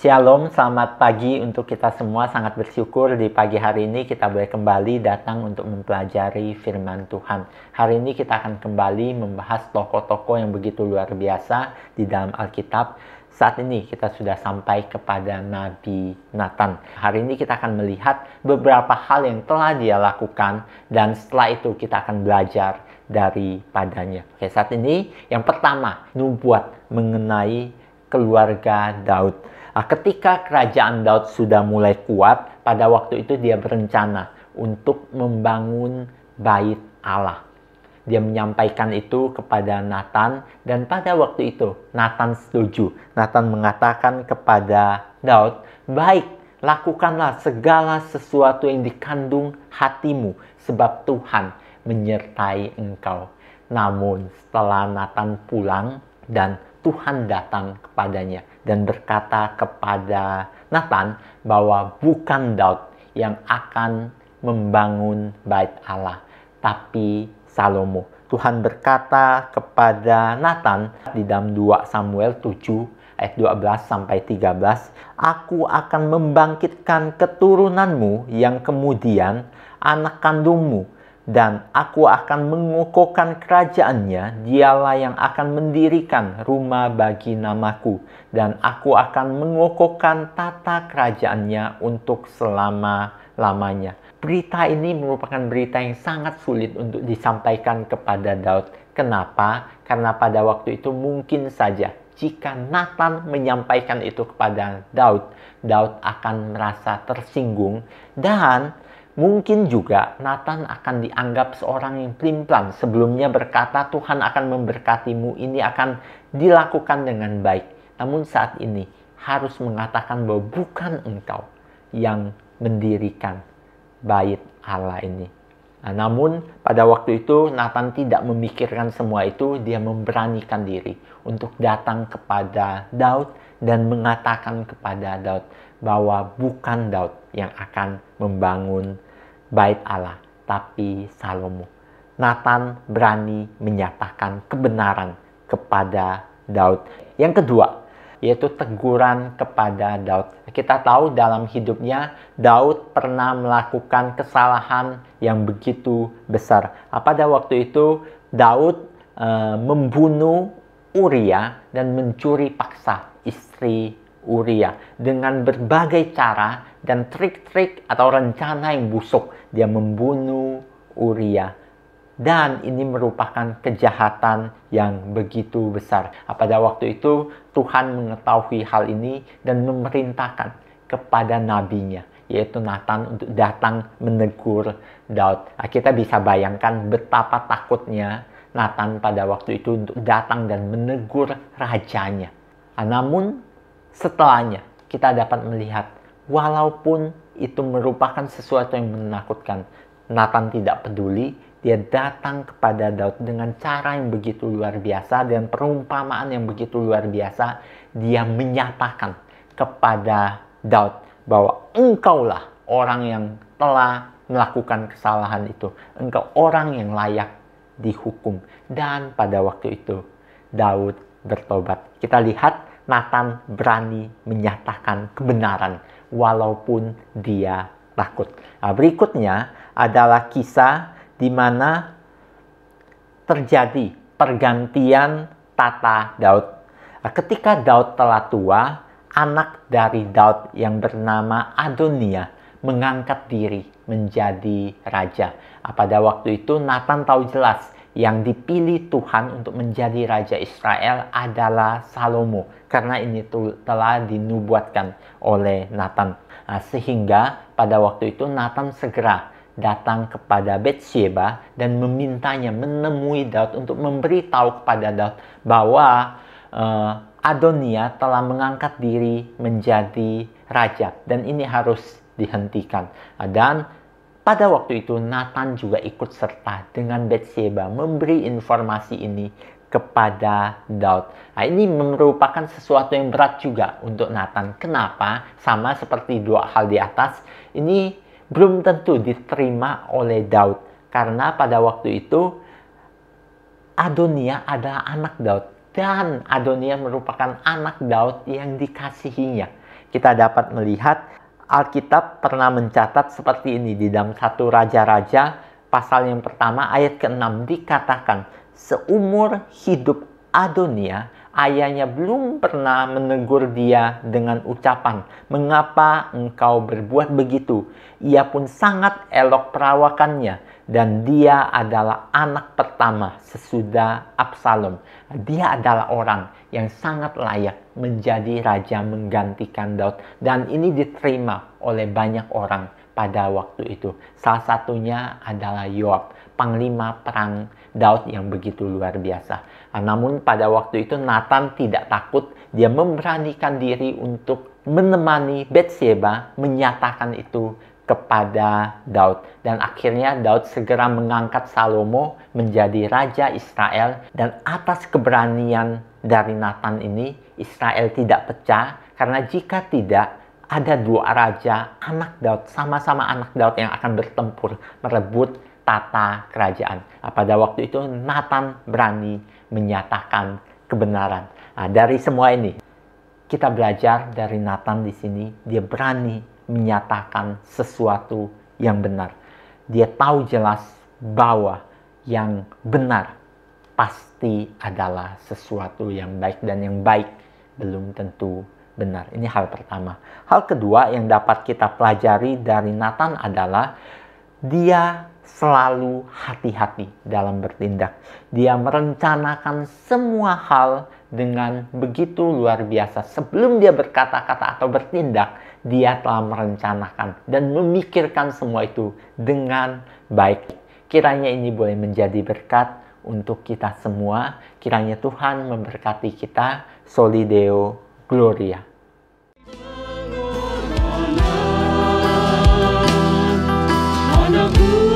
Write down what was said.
Shalom, selamat pagi untuk kita semua. Sangat bersyukur di pagi hari ini kita boleh kembali datang untuk mempelajari firman Tuhan. Hari ini kita akan kembali membahas tokoh-tokoh yang begitu luar biasa di dalam Alkitab. Saat ini kita sudah sampai kepada Nabi Nathan. Hari ini kita akan melihat beberapa hal yang telah dia lakukan dan setelah itu kita akan belajar daripadanya. Oke, saat ini yang pertama, nubuat mengenai keluarga Daud. Ketika kerajaan Daud sudah mulai kuat, pada waktu itu dia berencana untuk membangun bait Allah. Dia menyampaikan itu kepada Nathan, dan pada waktu itu Nathan setuju. Nathan mengatakan kepada Daud, "Baik, lakukanlah segala sesuatu yang dikandung hatimu, sebab Tuhan menyertai engkau." Namun setelah Nathan pulang dan Tuhan datang kepadanya dan berkata kepada Nathan bahwa bukan Daud yang akan membangun bait Allah, tapi Salomo. Tuhan berkata kepada Nathan di dalam 2 Samuel 7 ayat 12 sampai 13, "Aku akan membangkitkan keturunanmu yang kemudian anak kandungmu, dan aku akan mengokohkan kerajaannya. Dialah yang akan mendirikan rumah bagi namaku, dan aku akan mengokohkan tata kerajaannya untuk selama-lamanya." Berita ini merupakan berita yang sangat sulit untuk disampaikan kepada Daud. Kenapa? Karena pada waktu itu mungkin saja jika Nathan menyampaikan itu kepada Daud, Daud akan merasa tersinggung, dan mungkin juga Nathan akan dianggap seorang yang pelin-pelan. Sebelumnya berkata Tuhan akan memberkatimu, ini akan dilakukan dengan baik. Namun saat ini harus mengatakan bahwa bukan engkau yang mendirikan bait Allah ini. Namun pada waktu itu Nathan tidak memikirkan semua itu. Dia memberanikan diri untuk datang kepada Daud dan mengatakan kepada Daud bahwa bukan Daud yang akan membangun bait Allah, tapi Salomo. Nathan berani menyatakan kebenaran kepada Daud. Yang kedua, yaitu teguran kepada Daud. Kita tahu dalam hidupnya Daud pernah melakukan kesalahan yang begitu besar. Pada waktu itu Daud membunuh Uria dan mencuri paksa istri Uria dengan berbagai cara dan trik-trik atau rencana yang busuk. Dia membunuh Uria, dan ini merupakan kejahatan yang begitu besar. Pada waktu itu Tuhan mengetahui hal ini dan memerintahkan kepada nabinya, yaitu Nathan, untuk datang menegur Daud. Kita bisa bayangkan betapa takutnya Nathan pada waktu itu untuk datang dan menegur rajanya. Namun setelahnya kita dapat melihat, walaupun itu merupakan sesuatu yang menakutkan, Nathan tidak peduli. Dia datang kepada Daud dengan cara yang begitu luar biasa dan perumpamaan yang begitu luar biasa. Dia menyatakan kepada Daud bahwa engkaulah orang yang telah melakukan kesalahan itu. Engkau orang yang layak dihukum. Dan pada waktu itu Daud bertobat. Kita lihat Nathan berani menyatakan kebenaran walaupun dia takut. Berikutnya adalah kisah di mana terjadi pergantian tata Daud. Ketika Daud telah tua, anak dari Daud yang bernama Adonia mengangkat diri menjadi raja. Pada waktu itu Nathan tahu jelas yang dipilih Tuhan untuk menjadi raja Israel adalah Salomo, karena ini telah dinubuatkan oleh Nathan. Sehingga pada waktu itu Nathan segera datang kepada Batsheba dan memintanya menemui Daud untuk memberitahu kepada Daud bahwa Adonia telah mengangkat diri menjadi raja dan ini harus dihentikan. Dan pada waktu itu Nathan juga ikut serta dengan Batsheba memberi informasi ini kepada Daud. Ini merupakan sesuatu yang berat juga untuk Nathan. Kenapa? Sama seperti dua hal di atas, ini belum tentu diterima oleh Daud. Karena pada waktu itu Adonia adalah anak Daud. Dan Adonia merupakan anak Daud yang dikasihinya. kita dapat melihat Alkitab pernah mencatat seperti ini di dalam 1 Raja-Raja pasal yang pertama ayat ke-6 dikatakan, seumur hidup Adonia, ayahnya belum pernah menegur dia dengan ucapan, "Mengapa engkau berbuat begitu?" Ia pun sangat elok perawakannya, dan dia adalah anak pertama sesudah Absalom. Dia adalah orang yang sangat layak menjadi raja menggantikan Daud, dan ini diterima oleh banyak orang pada waktu itu. Salah satunya adalah Yoab, panglima perang Daud yang begitu luar biasa. Namun pada waktu itu Nathan tidak takut, dia memberanikan diri untuk menemani Batsheba menyatakan itu kepada Daud. Dan akhirnya Daud segera mengangkat Salomo menjadi raja Israel, dan atas keberanian dari Nathan ini Israel tidak pecah, karena jika tidak ada dua raja anak Daud, sama-sama anak Daud yang akan bertempur merebut tata kerajaan. Pada waktu itu Nathan berani menyatakan kebenaran. Dari semua ini kita belajar dari Nathan di sini, dia berani menyatakan sesuatu yang benar. Dia tahu jelas bahwa yang benar pasti adalah sesuatu yang baik, dan yang baik belum tentu benar. Ini hal pertama. Hal kedua yang dapat kita pelajari dari Nathan adalah dia selalu hati-hati dalam bertindak. Dia merencanakan semua hal dengan begitu luar biasa. Sebelum dia berkata-kata atau bertindak, dia telah merencanakan dan memikirkan semua itu dengan baik. Kiranya ini boleh menjadi berkat untuk kita semua. Kiranya Tuhan memberkati kita. Soli Deo Gloria. Anakku